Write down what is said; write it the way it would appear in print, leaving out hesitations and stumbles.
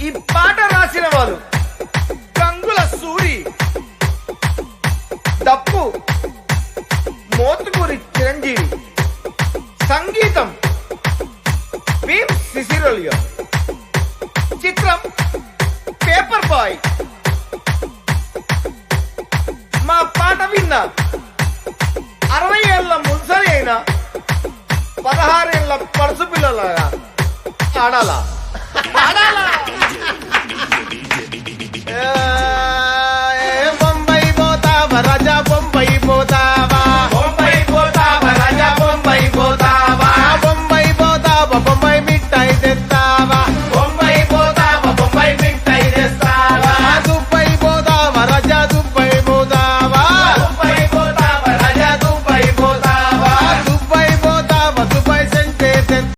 ఈ పాట రాసిన వారు గంగుల సూరి, దప్పు మోతుకూరి చిరంజీవి, సంగీతం భీమ్ సిసిరోలియో, చిత్రం పేపర్ బాయ్. మా పాట విన్న 60 ఏళ్ల మున్సరి అయినా 16 ఏళ్ల పడుసు పిల్లలాగా ఆడాలా.